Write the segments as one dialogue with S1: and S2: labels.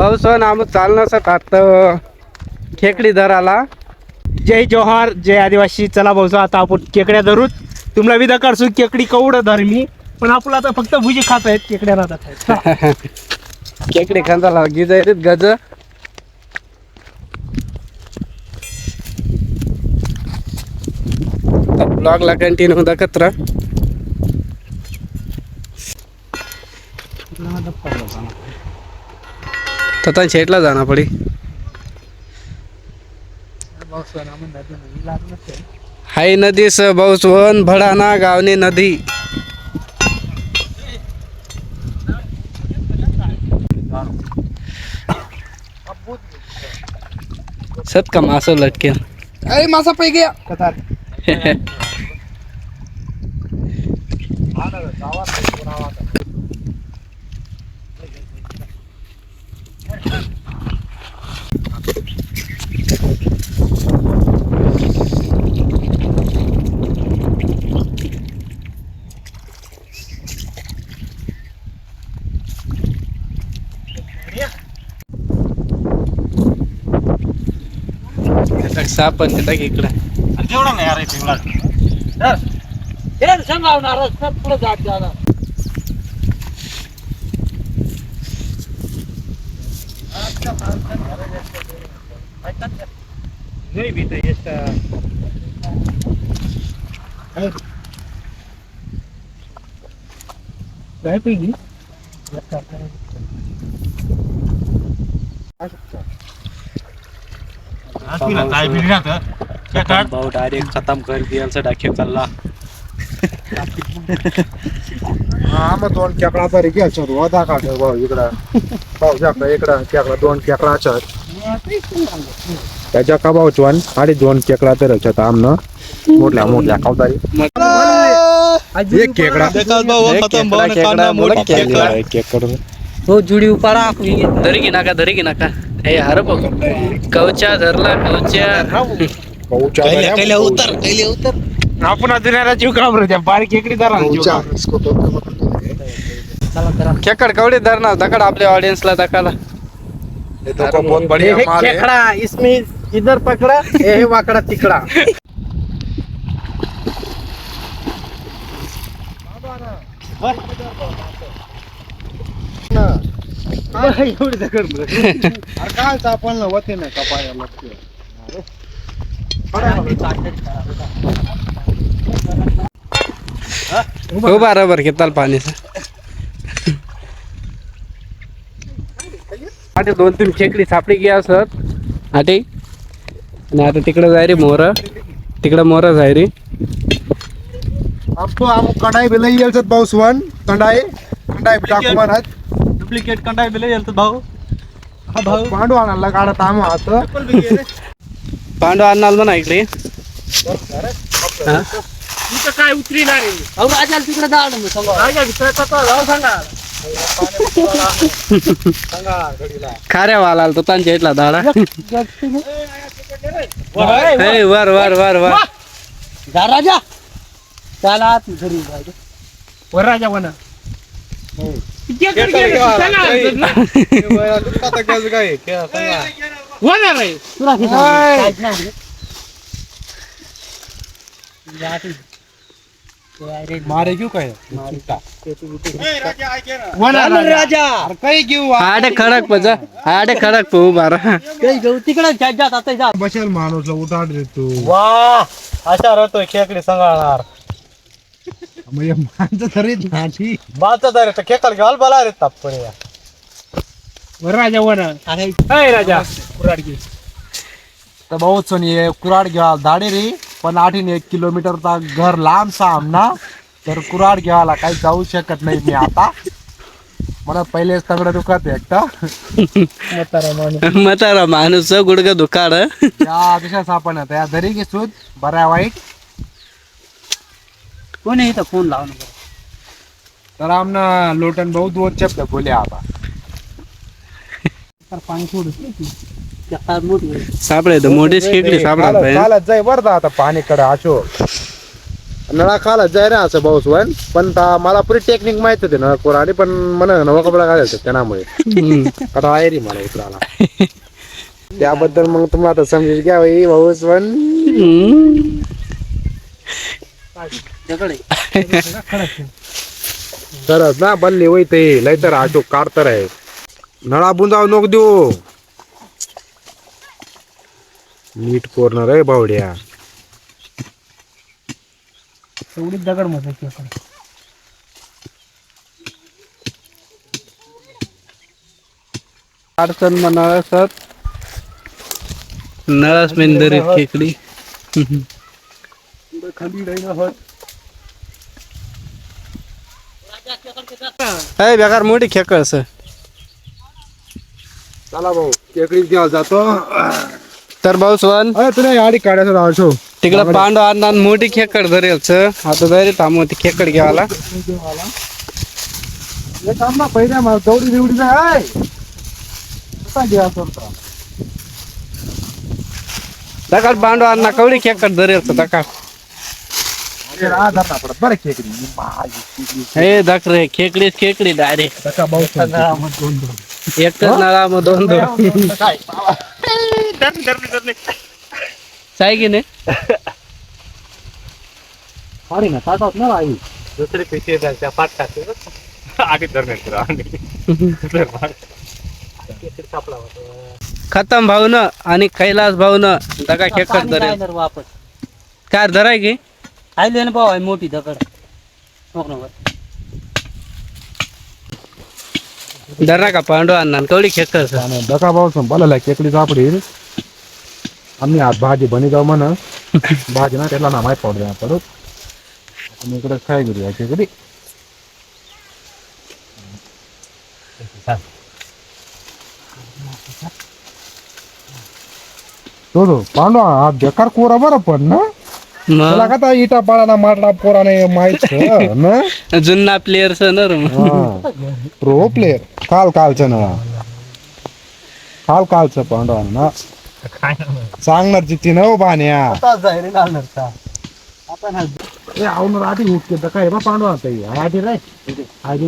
S1: भाऊ सण आम्ही चालण्यासाठी आता खेकडी धराला.
S2: जय जोहार, जय आदिवासी. चला भाऊ आता आपण केकड्या धरू. तुम्हाला विदा काढसू केकडी कवड धर मी, पण आपलं आता फक्त भुजी खात आहेत, केकड्या राहतात आहेत.
S1: खेकडी खांदा गिजाय गज. ब्लॉगला कंटिन्यू दाखवत राहा. तता शेटला जाना पड़ी. हाई नदी से बहुसवन भड़ाना गावनी नदी. सत का मासो लटके. अरे मासा पे गया. साप पण टाक इकडे.
S2: जेवढा नाही अरे सांगावणार पुढे जात जाणार. नाही भी तर येत काय पैकी
S1: भाऊ डायरेक्ट खत्म कर दिया डाके चालला.
S3: हा मग 2 खेकडा तरी घ्यायचा होता का भाऊ इकडं. भाऊ आपला इकडं खेकडा 2 खेकडा त्याच्या का भाऊ 2 खेकडा तर आमनं मोठल्या मोठल्या खावतारी. एक खेकडा
S1: हो जुडी उपाडा धरी की नाका धरी की नाका. हे हर बघ कवचा धरला कवचा
S2: उतर आपण दुनियाला जीव घाबरतो. बारीक केकडी धरा
S1: खेकड कवडे धरणार दकड आपल्या ऑडियन्सला दकाला.
S3: बहुत बढ़िया माल है.
S2: खेकड़ा इसमें इधर पकड़ा, ये वाकड़ा तिकड़ा.
S3: काय आपण होते ना कपायाला.
S1: हो बरोबर घेताल पाणी. आता 2-3 खेकडी सापडी घ्या असत आटे. आणि आता तिकडे जाय रे मोर. तिकडे मोर जाय रे.
S3: आपको हम कढ़ाई भी नहीं येलत भाऊ सुवन. कढ़ाई टाकू म्हणत.
S2: डुप्लिकेट कंडाई बिले येतात भाऊ. हा भाऊ
S3: पांडू आणायला काढत आम आत.
S1: पांडू आणणार ना इकडे.
S2: तुझं काय उतरी नाही. अहो राजा तिकडे जा ना. राजा सांगा
S1: खाऱ्या वाला तो त्यांच्या इथला दाडा. वर वर वर वर
S2: जा राजा. त्याला घरी वर राजा म्हणा.
S3: मारे क्यों काय
S2: राजा
S3: काही घेऊ
S1: आडे खडक पजा. आडे खडक पो बारा.
S2: तिकडे जात आता जा.
S3: बसेल माणूस उठाड देतो.
S2: वा अशा राहतोय खेकडी सांगाळणार.
S3: म्हणजे माणसं तरी नाही.
S2: बाचा तरी तर खेकड घाल बला रे तापडे. वर राजा वन. अरे राजा कुराड घे.
S3: तर भाऊ ये कुराड घ्या धाडे रे. पण 8-1 किलोमीटरचा घर लांब सामना. तर कुराड घ्यायला काही जाऊ शकत नाही मी आता. मला पहिलेच तगड दुखत एकटा.
S1: म्हातारा माणूस गुडघ दुखाड.
S3: या दिशा सापण त्या धरी घेसून बऱ्या वाईट.
S2: कोणी इथं फोन लावून
S3: तर आमना लोटन भाऊ 2 शब्द बोले आता.
S2: पाणी सोड.
S1: सापडे तर मोठीच खेकडी सापडा.
S3: चालत जाय वर आता पाणीकडे आशो. नळा खाला जाय रे असं भाऊस पण मला पुरी टेक्निक माहित होते नळा कोराडी पण मला नवा कपडा घालायचं त्यामुळे आता आहे रे मला उतराला त्याबद्दल मग तुम्हाला आता समजून घ्या भाई भाऊस तरच ना बल्ले होई ते लय तर आटो काढतर आहे नळा बुंदाव नको देऊ नीट कोरणार आहे बावड्या
S2: एवढी दगड मध्ये
S1: अडचण म्हणा सर नळास मेंदरी खेकडी अय बेकार मोठी खेकड सर
S3: चला भाऊ टेकडीत घ्यायला जातो
S1: तर भाऊ स्वान
S3: तुला गाडी काढायचं राहतो
S1: तिकडे पांडव अण्णा मोठी खेकड धरेल सर आता जायला थांबव ती खेकड घ्यायला
S3: पहिल्या मला दौडी बिवडी आहे
S1: दकाळ पांडव अण्णा कवडी खेकड धरेल सर दकाळ
S3: बरं खेकडी
S1: हे दक रे खेकडी खेकडी डायरेक्ट एकच नळा मग दोन दोन काय की नाही
S3: ना टाकावत ना आई
S2: दुसरे पिशे त्या पाठ टाकते आधी सापडा
S1: खतम भाऊ न आणि कैलास भाऊ न दका खेकड धरेल
S4: वापस
S1: काय धराय की
S4: आयले ना भाऊ मोठी दगड
S1: धरा का पांडव अण्णा कवडी खेकड सर
S3: दका भाऊ बोलायला खेकडी सापडी आम्ही आज भाजी बनी जाऊ म्हणा भाजी ना त्याला ना माहीत पडू पडू इकडे काय करूया खेकडी तो पांडू हा बेकार कोरा बरं पण ना त्याला का इटा पाळाना मारला पोराने माहित ना
S1: जुन्ना प्लेअर सर
S3: प्रो प्लेअर कालचं ना कालचं पांडू ना सांगणार जिथे न बाण्या आधी उठते तर काय बा पांडू आधी रे आधी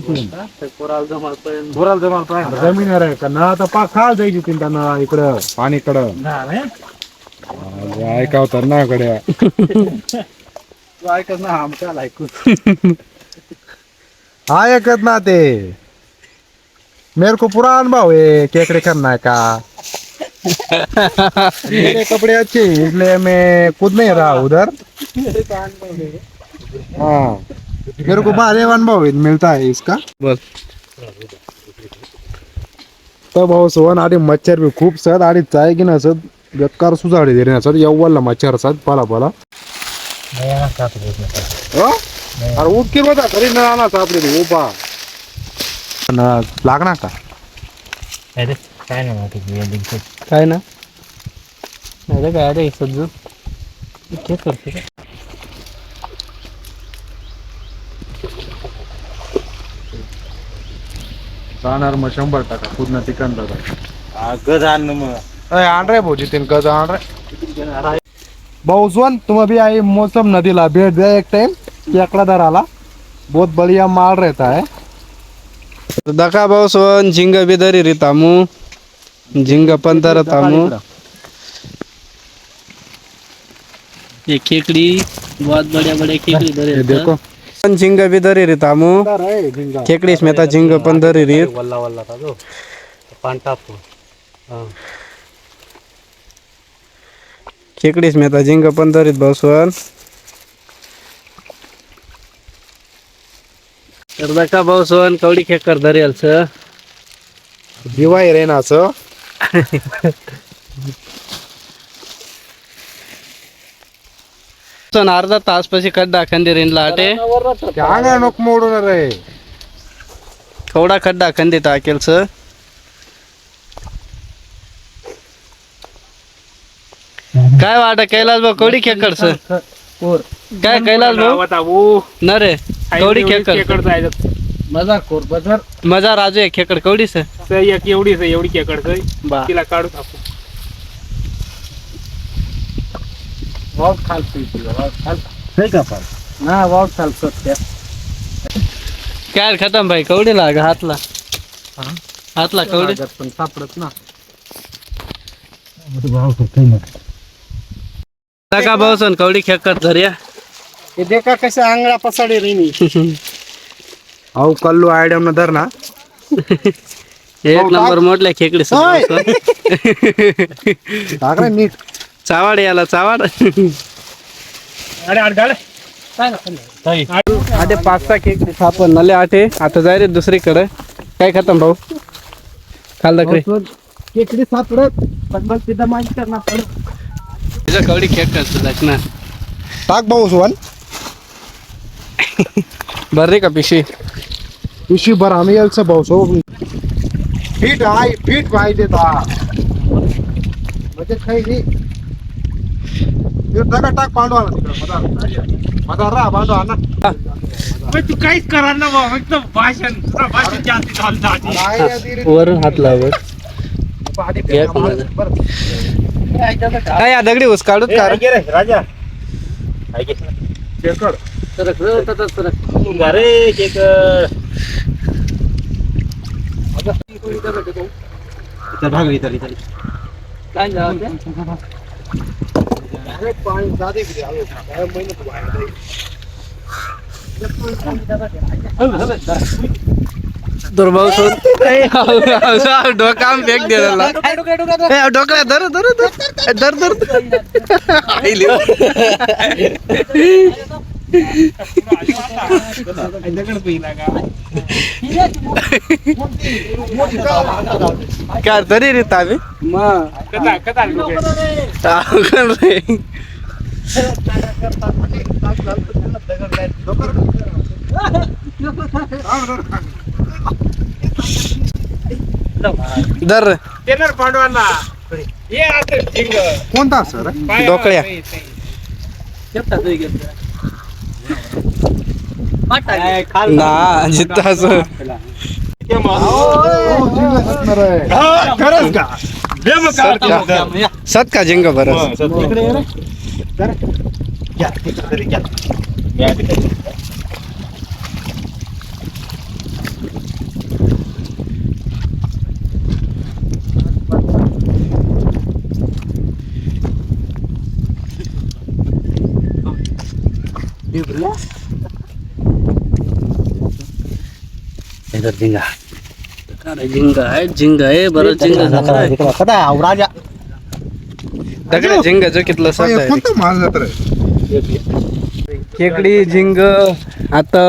S3: जमीन आहे का ना आता पा खाल जायची तीन ना इकडं पाणीकडं ऐकाव तर ना कडे
S2: ऐकत ना आमच्या ऐकू
S3: हा ऐकत ना ते मेरे को पूरा अनुभव है केकड़े करना है का मेरे कपड़े अच्छे इसलिए मैं खुद नहीं रहा उधर हाँ मेरे को बारे अनुभव मिलता है इसका
S1: बोल
S3: तर भाऊ सोहन आणि मच्छर बी खूप सर आणि चाय की ना सर बेकार सुजाडी दे ना सर यव्वलला मच्छर सर पाला पाला अरे उठकी बघा घरी न आला सापडे उभा लागणार का
S4: काय नाही
S1: काय ना अरे काय रे सज्जू काय करते का
S3: जाणार मग 100% पूर्ण ठिकाण दादा
S2: गज आण मग
S3: आण रे भाऊजी तीन गज आण रे भाऊ सोन तुम भी आई मौसम नदीला भेट दिया एक टाइम केकड़ा दराला बहुत बढ़िया माल रहता है
S1: दका भाऊ सोन झिंग बिदरी रे तामू झिंग पंतर तामू ये खेकड़ी बहुत बढ़िया बढ़िया खेकड़ी धरे
S3: देखो
S1: झिंग बिदरी रे तामू खेकड़ी स्मेता झिंग पंदरी रे
S2: वल्ला वल्ला था जो पान टाप
S1: खेकड़ी स्मेता झिंग पंदरी भाऊ सोन तर दका भाऊ सोन कवडी खेकर धरेल सर
S3: दिवाळी रे ना असं
S1: अर्धा तास पशी खड्डा खंदी रेनला आटे
S3: काय नको मोडून रे
S1: कवडा खड्डा खंदी टाकेल सर काय वाटा कैलास भाऊ कवडी खेकड सर काय कैलास भाऊ न रे कवडी खेकड
S2: मजा कोर बजर
S1: मजा राजू आहे खेकड कवडी सर
S2: एक एवढी खेकड
S1: बा
S2: तिला काढू टाकू बहुत खाल का पण
S4: ना वाट चाल सत्या
S1: काय खतम भाई कवडी लाग हातला हातला कवडी
S3: पण सापडत ना.
S1: का भाऊसन कवडी खेकड धर्या
S2: हे देखा कसे आंगळा पसाडे रे मी.
S3: अहो कल्लू आयडियम न धर ना.
S1: एक नंबर मोठल्या खेकडी
S3: टाक रे नीट.
S1: चावाड याला चावाड
S2: अरे अडगाड
S1: आटे 5-6 खेकडी सापडले आटे आता जाय रे दुसरीकडे काय खतम भाऊ खाल दखरे
S2: केकडी सापडत पण मग तिथं माहिती करणार
S1: तुझ्या कवडी खेकड ना
S3: टाक भाऊ सुवन.
S1: बर्री का पिशी
S3: पिशी भर आम्ही यायचं भाऊ सो. फिट आहे फिट पाहिजे ता म्हणजे काही नाही. दगड टाक पांडवाला तिकडं मधार राहा पांडवा ना.
S2: तू काहीच करा ना बाबा एकदम भाषण जास्ती चालतं.
S1: वरून हात लावर या दगडी ऊस काढूत का रे?
S2: राजा
S1: दुर्भाव डोकाम फेक दिला डोकल्या धर धर धर धर काय तरी रे ताबे दर
S2: देणार पांडवांना ये आता झिंग
S3: कोणता सर
S1: डोकळ्या ना जित्ता असं
S2: खरंच का
S1: सत का जिंग बरं झिंगा झिंगा आहे बरं झिंगा
S3: राजा
S1: दगड झिंग जो कितलं सत
S3: कोणतं माल जात
S1: खेकडी झिंग आता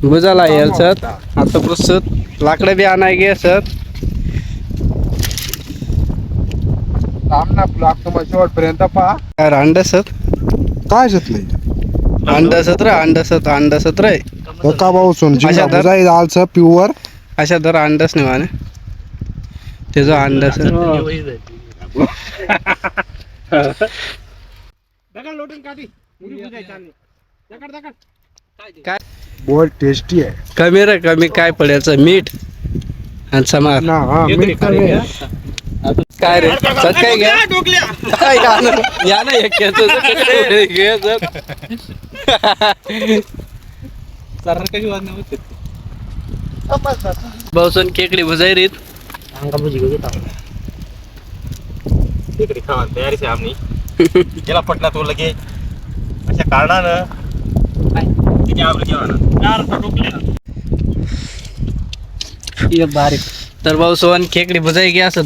S1: बुजाला येईल सत आता पुसत लाकडं बी आणाय गे सत
S3: सामना लागतो मग शेवटपर्यंत पहा.
S1: काय अंड सत
S3: काय घेतलंय
S1: अंड सत रे
S3: का भाऊ सोन
S1: अशा धर.
S3: आलचं प्युअर
S1: अशा दर अंडच नाही माने त्याचं अंड
S2: दगड लोटून काढी मुली बुजायची आणि दगड दगड
S1: काय
S3: बहुत टेस्टी आहे
S1: कमी रे कमी काय पडायचं मीठ आणि समार
S3: ना. हा मीठ कमी आहे.
S1: काय रे सत काय घ्या काय या ना एक भाऊसन खेकडी भुजायरीत
S2: खेकडी खावा तयारी आहे आम्ही गेला पटला तो लगे अशा कारणानं
S4: बारीक
S1: तर भाऊ सोन खेकडी भुजाई घ्या असत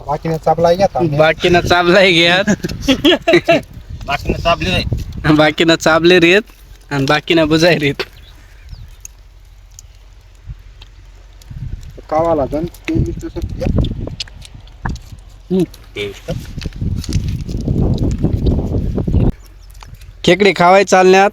S1: बाकीनं चाबलाय घ्या बाकीनं चाबले रेत आणि बाकीनं बुजाय रेत
S3: कावाला जण
S1: खेकडी खावाय चालण्यात